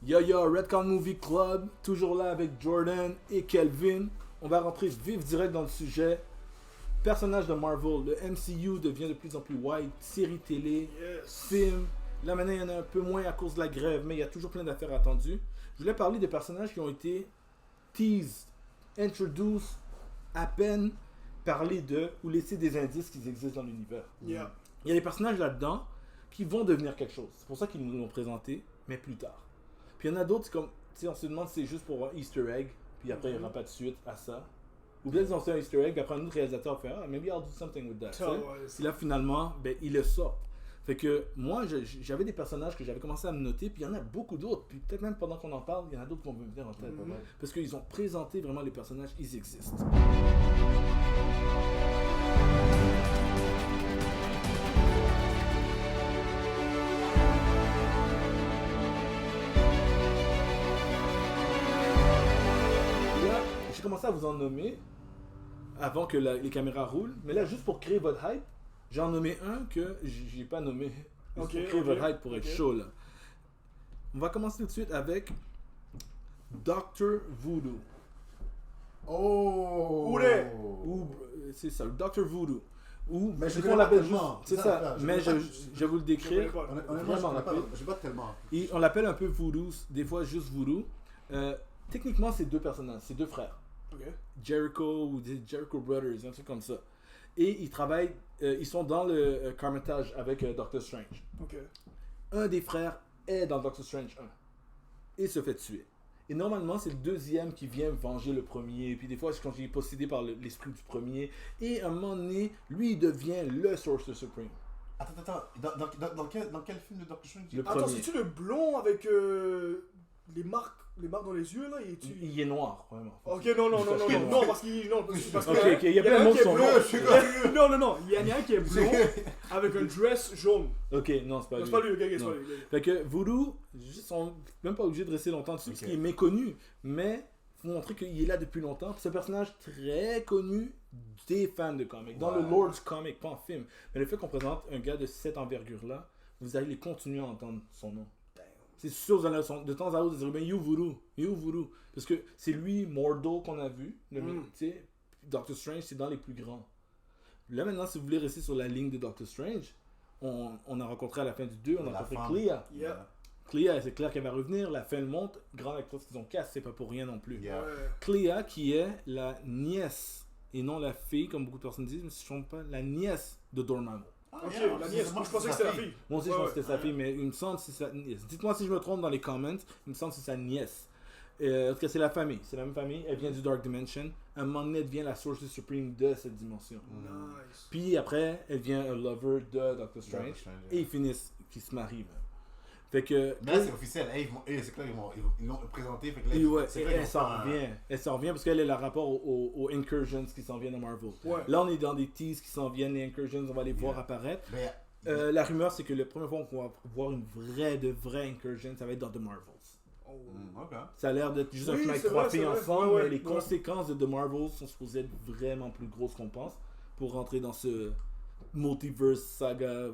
Yo yo, Redcon Movie Club, toujours là avec Jordan et Kelvin. On va rentrer vif direct dans le sujet. Personnage de Marvel, le MCU devient de plus en plus wide, séries télé, films. Là maintenant il y en a un peu moins à cause de la grève, mais il y a toujours plein d'affaires attendues. Je voulais parler des personnages qui ont été teased, introduced, à peine parler de ou laisser des indices qu'ils existent dans l'univers. Yeah. Il y a des personnages là-dedans qui vont devenir quelque chose. C'est pour ça qu'ils nous l'ont présenté, mais plus tard. Puis il y en a d'autres, c'est comme, tu sais, on se demande si c'est juste pour un Easter egg, puis après il n'y aura pas de suite à ça. Ou bien ils ont fait un Easter egg, puis après un autre réalisateur fait, ah, maybe I'll do something with that. Oh, ouais, Puis là finalement, ben, ils le sortent. Fait que moi, j'avais des personnages que j'avais commencé à me noter, puis il y en a beaucoup d'autres. Puis peut-être même pendant qu'on en parle, il y en a d'autres qui vont me venir en tête. Parce qu'ils ont présenté vraiment les personnages, ils existent. Là, j'ai commencé à vous en nommer avant que les caméras roulent. Mais là, juste pour créer votre hype, j'en nommé un que j'ai pas nommé. Juste pour créer votre hype pour être chaud là. On va commencer tout de suite avec Dr. Voodoo. Oh! Ou c'est ça, le Dr. Voodoo. Ou Mais je des connais fois, on pas l'appelle tellement. juste. C'est C'est ça. ça, je Mais connais je vais vous le décrire. Honnêtement, Vraiment rapide. je pas tellement. Et on l'appelle un peu Voodoo, des fois juste Voodoo. Techniquement, c'est deux personnages, c'est deux frères. Ok. Jericho ou des Jericho Brothers, un truc comme ça. Et ils travaillent, ils sont dans le Carmitage avec Doctor Strange. Ok. Un des frères est dans Doctor Strange 1 et se fait tuer. Et normalement, c'est le deuxième qui vient venger le premier. Puis des fois, c'est quand il est possédé par l'esprit du premier. Et à un moment donné, lui, il devient le Sorcerer Supreme. Attends. Dans quel film de Doctor Strange? Le Attends, premier. c'est-tu le blond avec les marques dans les yeux là? Il est noir, vraiment. Ok, non, parce qu'il. Non, parce que. Ok, il y a plein de un mots qui qui est sont blond. Non, il y en a un qui est blond avec un dress jaune. Ok, non, c'est pas Non, lui. c'est pas lui, ok, c'est Non. pas lui. Fait que Voodoo, ils sont même pas obligés de rester longtemps dessus parce qu'il est méconnu, mais faut montrer qu'il est là depuis longtemps. C'est un personnage très connu des fans de comics, dans le Lord's Comic, pas en film. Mais le fait qu'on présente un gars de cette envergure-là, vous allez continuer à entendre son nom. C'est sûr, vous allez de temps à autre dire, ben, you Voodoo. Parce que c'est lui, Mordo, qu'on a vu. Tu sais, Doctor Strange, c'est dans les plus grands. Là, maintenant, si vous voulez rester sur la ligne de Doctor Strange, on a rencontré à la fin du 2, on a rencontré Clea. Yeah. Clea, c'est clair qu'elle va revenir. La fin elle monte. Grande actrice qu'ils ont casse, c'est pas pour rien non plus. Yeah. Ouais. Clea, qui est la nièce, et non la fille, comme beaucoup de personnes disent, mais si je ne me trompe pas, la nièce de Dormammu. Ok, la nièce. Moi, je pensais que c'était la fille. Moi aussi, je pense que c'était sa fille, mais il me semble que c'est sa nièce. Dites-moi si je me trompe dans les comments. Il me semble que c'est sa nièce. En tout cas, c'est la famille. C'est la même famille. Elle vient du Dark Dimension. À un moment donné, elle devient la Sorcerer Supreme de cette dimension. Nice. Puis après, elle devient un lover de Doctor Strange. Et ils finissent, qu'ils se marient. Même. Fait que. Mais là, c'est officiel. C'est clair, ils l'ont présenté. Fait que là, Et ouais, c'est clair, elle s'en revient. Elle s'en revient parce qu'elle a le rapport aux Incursions qui s'en viennent à Marvel. Ouais. Là, on est dans des teases qui s'en viennent, les Incursions, on va les voir apparaître. Ben, La rumeur, c'est que la première fois qu'on va voir une vraie Incursion, ça va être dans The Marvels. ok. Ça a l'air d'être juste un Oui, film avec c'est trois vrai, filles c'est vrai. ensemble, Ouais, mais les ouais. conséquences de The Marvels sont supposées être vraiment plus grosses qu'on pense pour rentrer dans ce multiverse saga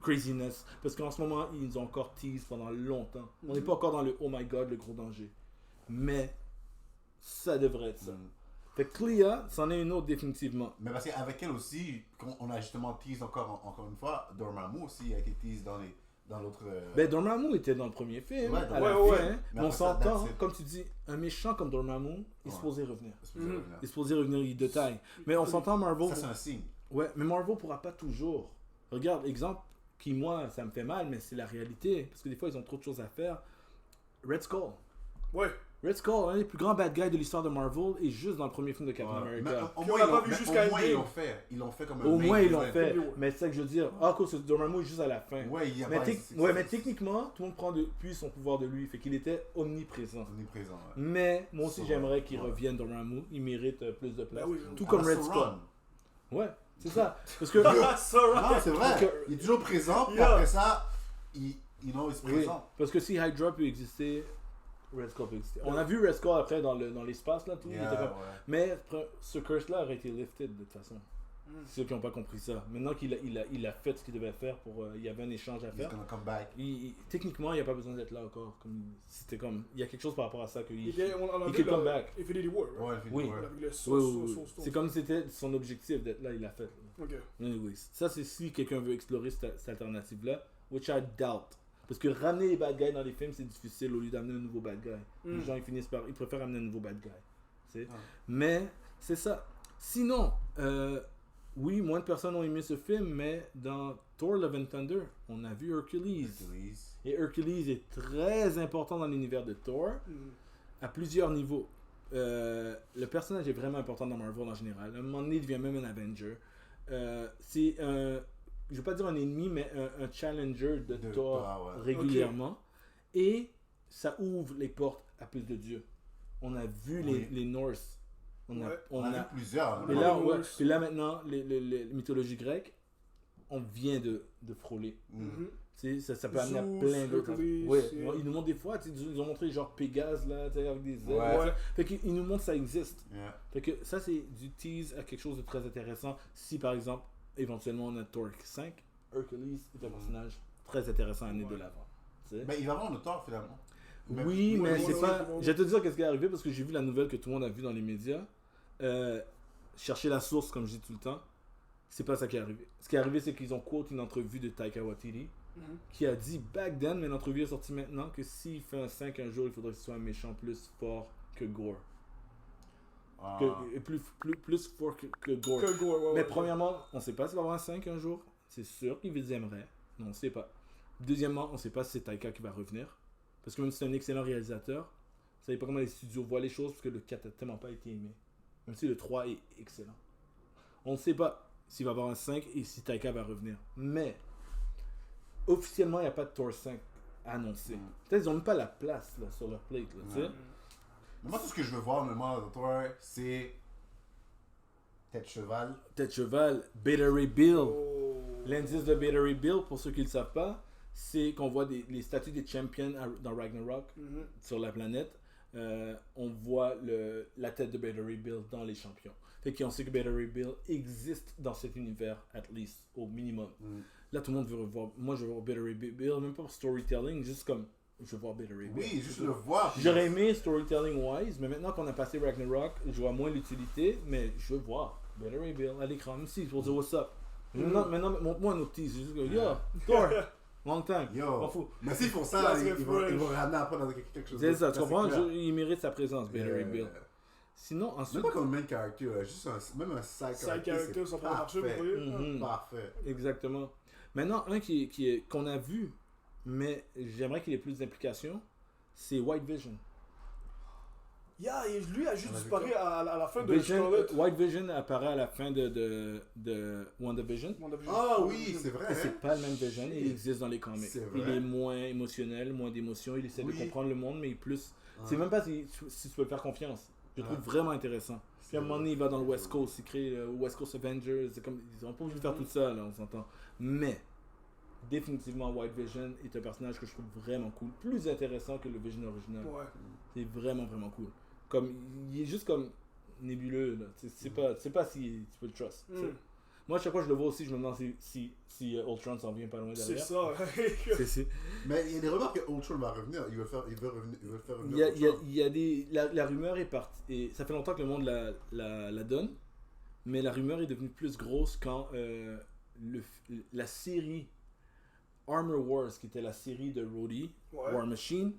craziness. Parce qu'en ce moment, ils ont encore tease pendant longtemps. On n'est pas encore dans le oh my god, le gros danger. Mais ça devrait être ça. Fait que Clea, c'en est une autre définitivement. Mais parce qu'avec elle aussi, on a justement tease encore une fois, Dormammu aussi a été tease dans l'autre. Ben, Dormammu était dans le premier film, Ouais, à la ouais, fin. ouais. Mais Mais on après ça, s'entend, that's it. comme tu dis, un méchant comme Dormammu est supposé revenir. C'est pour ça, Il est supposé revenir, il détaille. Mais on s'entend, Marvel. ça, c'est un signe. Ouais, mais Marvel pourra pas toujours. Regarde, exemple qui, moi, ça me fait mal, mais c'est la réalité. Parce que des fois, ils ont trop de choses à faire. Red Skull. Ouais. Red Skull, un des plus grands bad guys de l'histoire de Marvel, est juste dans le premier film de Captain America. Au Puis on moins, l'a pas vu jusqu'à ils Endgame. l'ont fait. Ils l'ont fait comme un Au main moins, ils l'ont villain. fait. Ouais. Mais c'est ça que je veux dire. Ah, cause Dormammu est juste à la fin. Ouais, il y a Mais, pas. mais techniquement, tout le monde prend depuis son pouvoir de lui. Fait qu'il était omniprésent. On est présent. Ouais. Mais moi aussi, So, j'aimerais qu'il ouais. revienne Dormammu. Il mérite plus de place. Ben oui. Tout comme À la Red Skull. Sauron. Ouais, c'est ça. Parce que. Sora. Non, c'est Parce vrai. que- Il est toujours présent. Puis Yeah. après ça, il se Oui, présente. parce que si Hydra peut exister, Red Skull peut exister. On a vu Red Skull après dans l'espace là, tout. il Yeah, était comme- ouais. Mais ce curse-là aurait été lifted de toute façon. Ceux qui n'ont pas compris ça. Maintenant qu'il a fait ce qu'il devait faire, il y avait un échange à He's faire. gonna come back. Techniquement, il n'y a pas besoin d'être là encore. C'était comme, il y a quelque chose par rapport à ça que On a he vu can come back. Infinity War, right? Ouais, Oui. Infinity War. Avec le Oui, sauce. C'est comme c'était son objectif d'être là, il l'a fait. Ok. Anyways, ça c'est si quelqu'un veut explorer cette alternative-là, which I doubt. Parce que ramener les bad guys dans les films, c'est difficile au lieu d'amener un nouveau bad guy. Les gens, ils préfèrent amener un nouveau bad guy. Tu sais. Mais, c'est ça. Sinon, oui, moins de personnes ont aimé ce film, mais dans Thor Love and Thunder, on a vu Hercules. Et Hercules est très important dans l'univers de Thor, à plusieurs niveaux. Le personnage est vraiment important dans Marvel en général. À un moment donné, il devient même un Avenger. C'est un, je vais pas dire un ennemi, mais un challenger de Thor régulièrement. Et ça ouvre les portes à plus de dieux. On a vu les Norse. On a vu plusieurs. Et là maintenant, les mythologies grecques, on vient de frôler. Ça peut amener à plein d'autres. Ils nous montrent des fois, ils ont montré genre Pégase là, avec des ailes. Fait qu'ils nous montrent que ça existe. Fait que ça, c'est du tease à quelque chose de très intéressant. Si par exemple, éventuellement, on a Thor 5, Hercules est un personnage très intéressant à amener de l'avant. Mais il va avoir le Thor finalement. Mais c'est pas. Je vais te dire qu'est-ce qui est arrivé parce que j'ai vu la nouvelle que tout le monde a vue dans les médias. Chercher la source, comme je dis tout le temps, c'est pas ça qui est arrivé. Ce qui est arrivé, c'est qu'ils ont quote une entrevue de Taika Waititi qui a dit back then, mais l'entrevue est sortie maintenant, que s'il fait un 5 un jour, il faudrait qu'il soit un méchant plus fort que Gore. Plus fort que Gore. Mais premièrement, on sait pas s'il va avoir un 5 un jour. C'est sûr qu'il les aimerait. Non, on sait pas. Deuxièmement, on sait pas si c'est Taika qui va revenir. Parce que même si c'est un excellent réalisateur, vous savez pas comment les studios voient les choses parce que le 4 a tellement pas été aimé. Même si le 3 est excellent. On ne sait pas s'il va avoir un 5 et si Taika va revenir. Mais, officiellement, il n'y a pas de Thor 5 annoncé. Peut-être qu'ils n'ont même pas la place là, sur leur plate. Là, Mais moi, tout ce que je veux voir, dans Thor, c'est Tête Cheval. Tête Cheval, Beta Ray Bill. L'indice de Beta Ray Bill, pour ceux qui ne le savent pas, c'est qu'on voit les statues des champions dans Ragnarok sur la planète. On voit la tête de Beta Ray Bill dans les champions. Fait qu'on sait que Beta Ray Bill existe dans cet univers, at least, au minimum. Là, tout le monde veut revoir. Moi, je veux voir Beta Ray Bill, même pas pour storytelling, juste comme je veux voir Beta Ray Bill. Oui, juste le voir. J'aurais aimé storytelling-wise, mais maintenant qu'on a passé Ragnarok, je vois moins l'utilité, mais je veux voir Beta Ray Bill à l'écran, même si pour dire what's up. Maintenant, montre-moi un autre tease. Juste que, yo, Thor! Long time. Yo. Mais s'ils font ça, ils vont ramener après dans quelque chose. C'est ça, tu comprends? Il mérite sa présence, Beta Ray Bill. Sinon, ensuite. Même pas comme main character, juste même un side character. Ça peut marcher pour eux. Parfait. Exactement. Maintenant, un qu'on a vu, mais j'aimerais qu'il ait plus d'implications, c'est White Vision. Lui a juste disparu à la fin de White Vision apparaît à la fin de WandaVision. Ah oui, c'est vrai. C'est pas le même Vision, il existe dans les comics. Il est moins émotionnel, moins d'émotions, il essaie de comprendre le monde, mais plus. C'est même pas si tu peux le faire confiance. Je le trouve vraiment intéressant. Puis à un moment donné, il va dans le West Coast, il crée le West Coast Avengers. Ils n'ont pas voulu faire tout ça, là, on s'entend. Mais, définitivement, White Vision est un personnage que je trouve vraiment cool. Plus intéressant que le Vision original. C'est vraiment, vraiment cool. Comme, il est juste comme nébuleux, là. C'est pas si tu peux le trust. Moi, à chaque fois que je le vois aussi, je me demande si Ultron s'en vient pas loin derrière. C'est ça. Mais il y a des rumeurs que Ultron va revenir. Il veut faire revenir. Il y a la rumeur est partie. Et ça fait longtemps que le monde la donne. Mais la rumeur est devenue plus grosse quand la série Armor Wars, qui était la série de Rhodey, War Machine,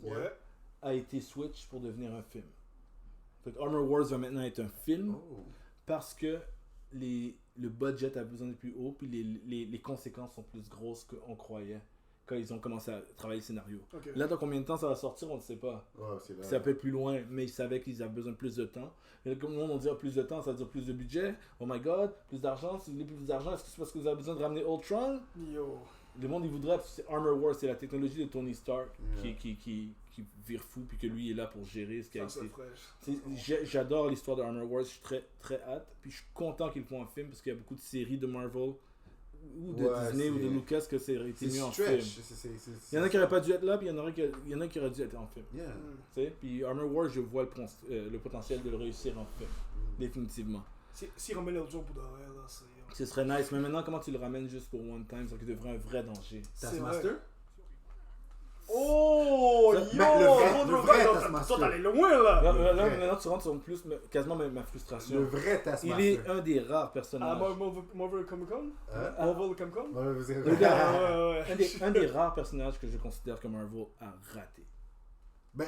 a été switch pour devenir un film. Fait que Armor Wars va maintenant être un film parce que le budget a besoin de plus haut, puis les conséquences sont plus grosses qu'on croyait quand ils ont commencé à travailler le scénario. Là, dans combien de temps ça va sortir, on ne sait pas. Ça peut être plus loin, mais ils savaient qu'ils avaient besoin de plus de temps. Et comme le monde, on dit plus de temps, ça veut dire plus de budget. Oh my god, plus d'argent. Si vous voulez plus d'argent, est-ce que c'est parce que vous avez besoin de ramener Ultron? Le monde, il voudrait. Armor Wars, c'est la technologie de Tony Stark qui vire fou, puis que lui est là pour gérer ce qui a été. J'adore l'histoire de Armor Wars, je suis très, très hâte. Puis je suis content qu'ils font un film, parce qu'il y a beaucoup de séries de Marvel ou de Disney ou de Lucas que ça aurait été mieux en film. Il y en a qui n'auraient pas dû être là, puis il y en a qui auraient dû être en film. Puis Armor Wars, je vois le potentiel de le réussir en film. Définitivement. Si remet l'autre jour pour de vrai, là, c'est. Ce serait nice, mais maintenant, comment tu le ramènes juste pour one time, ça qui devrait un vrai danger. Taskmaster? Oh, Ça- yo, mais le vrai toi, Taskmaster. t'es allé loin là. Là, vrai. maintenant, tu rentres sur plus, quasiment ma frustration. Le vrai Il Taskmaster. est un des rares Ah, personnages. Marvel Comic Con? Hein? Marvel Comic Con? Ouais, vous Le avez- gars, Ouais. un des rares personnages que je considère que Marvel a raté. Ben,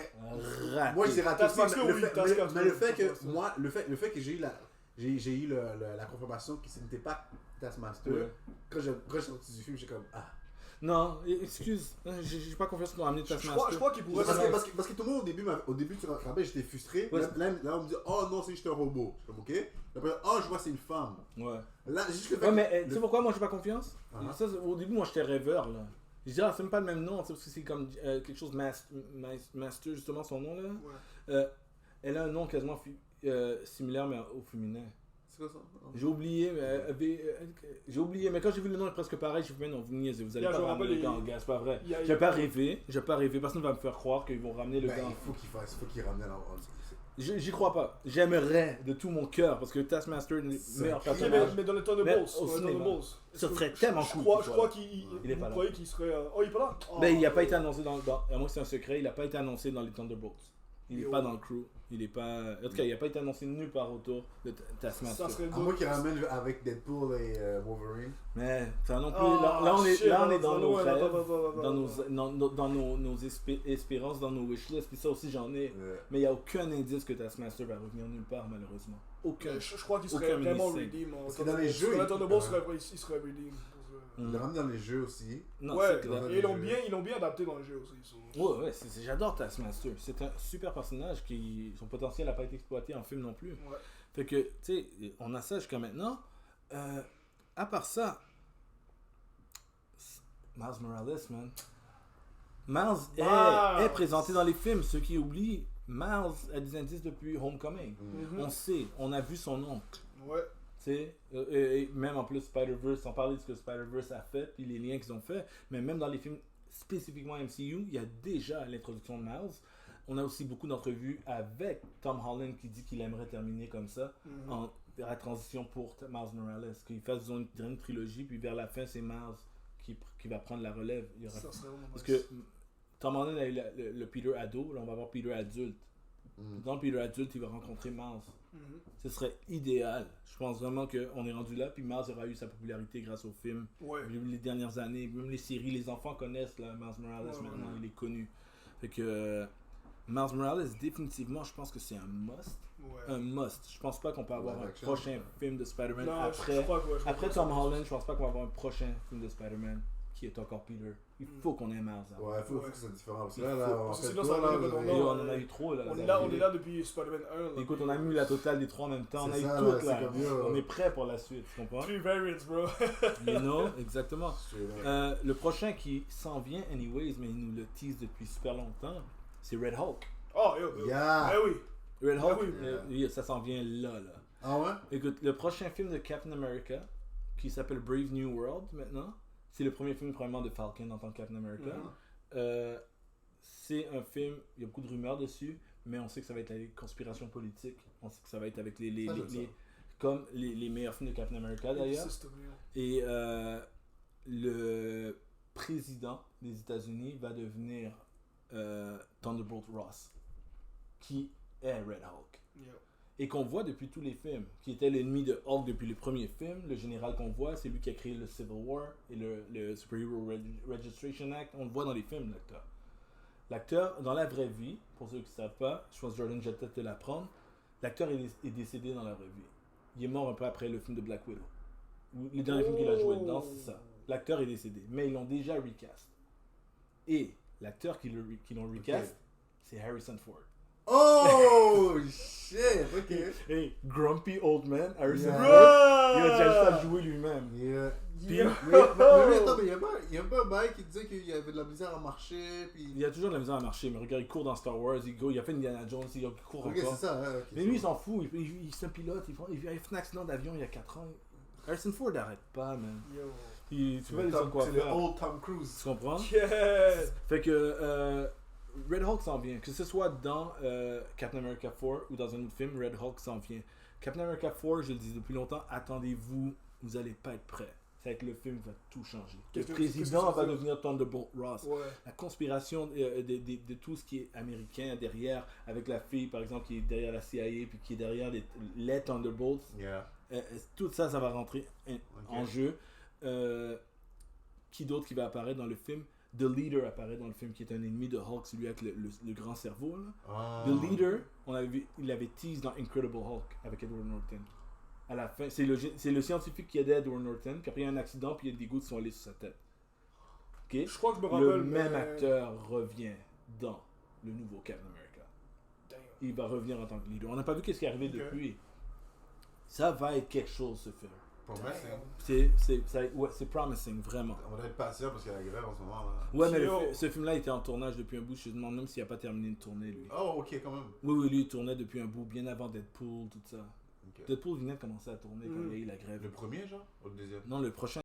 Raté. moi je dirais Taskmaster, mais le oui, fait- Taskmaster, mais le fait que Taskmaster. moi, le fait que j'ai eu la confirmation que ce n'était pas Taskmaster, Ouais. quand je suis sorti du film, j'ai comme Non, excuse, j'ai pas confiance qu'on a amené Je Taskmaster. crois qu'il pourrait. parce que tout le monde au début tu te rappelles, j'étais frustré. Ouais. Là, on me dit oh non, c'est juste un robot. Je suis comme ok. Après oh je vois c'est une femme. Ouais. Là juste le fait Ouais, mais que- tu sais pourquoi moi j'ai pas confiance? Uh-huh. Ça, au début, moi j'étais rêveur là. Je dis, ah, c'est même pas le même nom, tu sais, parce que c'est comme quelque chose Master, justement, son nom là. Ouais. Elle a un nom quasiment similaire, mais au féminin. C'est quoi ça? J'ai oublié, mais quand j'ai vu le nom est presque pareil, j'ai fait, mais non, vous niaisez, vous allez Yeah, pas je me ramener le rappelle, gars en gaz, c'est pas vrai. il y a- J'ai pas rêvé, personne va me faire croire qu'ils vont ramener le Ben, gars. il faut qu'il ramène J'y crois pas. J'aimerais de tout mon cœur, parce que Taskmaster est le meilleur Ok, personnage. mais dans le Thunderbolts. Mais Dans au le cinéma. Thunderbolts. Ça serait Je- tellement je cool crois- qu'il Je soit crois là. qu'il. Il est Vous pas là. croyez qu'il serait. Oh, il est pas là? Oh, Ben, il a pas été annoncé à moins que c'est un secret, il a pas été annoncé dans les Thunderbolts. Il est Yo. pas dans le crew. Il est pas. En tout cas, il a pas été annoncé nulle part autour de Taskmaster. Ça serait À moins qu'il ramène avec Deadpool et Wolverine. Mais ça non plus. Oh, là, on est, shit, là, on est dans attends, nos ouais, rêves, attends. dans nos espérances, dans nos wishlists. Puis ça aussi, j'en ai. Mais il n'y a aucun indice que Taskmaster va revenir nulle part, malheureusement. Aucun. Je crois qu'il Aucun serait vraiment mini-scène. redeem. Parce que dans les jeux, Dans le il- Thunderbolts, ouais. il serait redeem. Il le ramène dans les jeux aussi. Non, Ouais, c'est clair. et ils l'ont bien adapté dans le jeu aussi. Ouais, j'adore Taskmaster. C'est un super personnage qui. Son potentiel n'a pas été exploité en film non plus. Ouais. Fait que, tu sais, on a ça jusqu'à maintenant. À part ça, Miles Morales, man. Miles est présenté dans les films. Ceux qui oublient, Miles a des indices depuis Homecoming. On sait, on a vu son oncle. Ouais. Tu sais, et même en plus Spider-Verse, sans parler de ce que Spider-Verse a fait, puis les liens qu'ils ont fait, mais même dans les films spécifiquement MCU, il y a déjà l'introduction de Miles. On a aussi beaucoup d'entrevues avec Tom Holland qui dit qu'il aimerait terminer comme ça, vers la transition pour Miles Morales, qu'il fasse disons, une dernière trilogie, puis vers la fin, c'est Miles qui va prendre la relève. Il y aura... Ça serait vraiment Parce nice. que Tom Holland a eu le Peter ado, là on va voir Peter adulte. Dans le Peter adulte, il va rencontrer Miles. Ce serait idéal. Je pense vraiment qu'on est rendu là, puis Miles aura eu sa popularité grâce au film. Ouais. Les dernières années, même les séries, les enfants connaissent là, Miles Morales maintenant, il est connu. Fait que Miles Morales, définitivement, je pense que c'est un must. Ouais. Un must. Je pense pas qu'on peut avoir Live un action. prochain film de Spider-Man Non, après. je crois que ouais, je Après crois Tom que Holland, je pense pas qu'on va avoir un prochain film de Spider-Man qui est encore Peter. Il faut qu'on ait Miles. Hein. Ouais, il faut que ça soit différent. Parce que là, on Parce que fait sinon, le ça tour, va là, devenir vous avez- Et non, on en a eu trop là. On est là depuis Spider-Man 1. Là. Écoute, on a mis la totale des trois en même temps. On a C'est eu ça, tout là, là. c'est comme yo. On est prêt pour la suite, tu comprends? 3 variants, bro. You know, exactement. Straight up. Le prochain qui s'en vient, anyways, mais il nous le tease depuis super longtemps, c'est Red Hulk. Oh, yo. Yeah. Eh oui. Red Hulk, oui. ça s'en vient là. Ah ouais? Écoute, le prochain film de Captain America, qui s'appelle Brave New World maintenant, c'est le premier film probablement de Falcon en tant que Captain America. C'est un film, il y a beaucoup de rumeurs dessus, mais on sait que ça va être la conspiration politique. On sait que ça va être avec comme les meilleurs films de Captain America d'ailleurs. Et le président des États-Unis va devenir Thunderbolt Ross, qui est Red Hulk. Yeah. Et qu'on voit depuis tous les films, qui était l'ennemi de Hulk depuis les premiers films. Le général qu'on voit, c'est lui qui a créé le Civil War et le Superhero Registration Act. On le voit dans les films, l'acteur. L'acteur, dans la vraie vie, pour ceux qui ne savent pas, je pense que Jordan, je vais peut-être te l'apprendre, l'acteur est décédé dans la vraie vie. Il est mort un peu après le film de Black Widow. Les derniers films qu'il a joué dedans, c'est ça. L'acteur est décédé, mais ils l'ont déjà recast. Et l'acteur qui l'ont recast, c'est Harrison Ford. Oh shit, ok. Hey, Grumpy Old Man, Harrison Yeah. Ford, il a déjà le temps de jouer lui-même. Yeah. Puis, Mais attends, mais il y a pas un bail qui disait qu'il y avait de la misère à marcher, puis... il y a toujours de la misère à marcher, mais regarde, il court dans Star Wars, il a fait Indiana Jones, il court Ok, encore. c'est ça, hein, ok. Mais lui, il s'en fout, c'est un pilote, il fait un accident d'avion il y a 4 ans. Harrison Ford n'arrête pas, man. Yo. Tu vois, ils ont quoi C'est le faire. old Tom Cruise. Tu comprends? Yes. Fait que Red Hulk s'en vient. Que ce soit dans Captain America 4 ou dans un autre film, Red Hulk s'en vient. Captain America 4, je le dis depuis longtemps, attendez-vous vous allez pas être prêts. Ça va être le film qui va tout changer. Le Qu'est-ce que président ça va veut dire? devenir Thunderbolt Ross. Ouais. La conspiration de tout ce qui est américain derrière, avec la fille par exemple qui est derrière la CIA, puis qui est derrière les Thunderbolts, Yeah. tout ça, ça va rentrer en jeu. Qui d'autre qui va apparaître dans le film? The Leader apparaît dans le film, qui est un ennemi de Hulk, celui avec le grand cerveau. Là. Ah. The Leader, il avait teased dans Incredible Hulk avec Edward Norton. À la fin, c'est le scientifique qui aidait Edward Norton, puis après il y a un accident, puis il y a des gouttes qui sont allées sur sa tête. Ok? Je crois que je me rappelle. Le même mais- acteur revient dans le nouveau Captain America. Damn. Il va revenir en tant que leader. On n'a pas vu qu'est-ce qui est arrivé Ok. depuis. Ça va être quelque chose, ce film. Promising. C'est promising, vraiment. On va être patient parce qu'il y a la grève en ce moment. Là. Ouais, mais Yo. ce film-là était en tournage depuis un bout. Je me demande même s'il n'a pas terminé de tourner, lui. Oh, ok, quand même. Oui, lui, il tournait depuis un bout, bien avant Deadpool, tout ça. Ok. Deadpool venait de commencer à tourner quand il y a eu la grève. Le premier, genre? Ou le deuxième? Non, le prochain.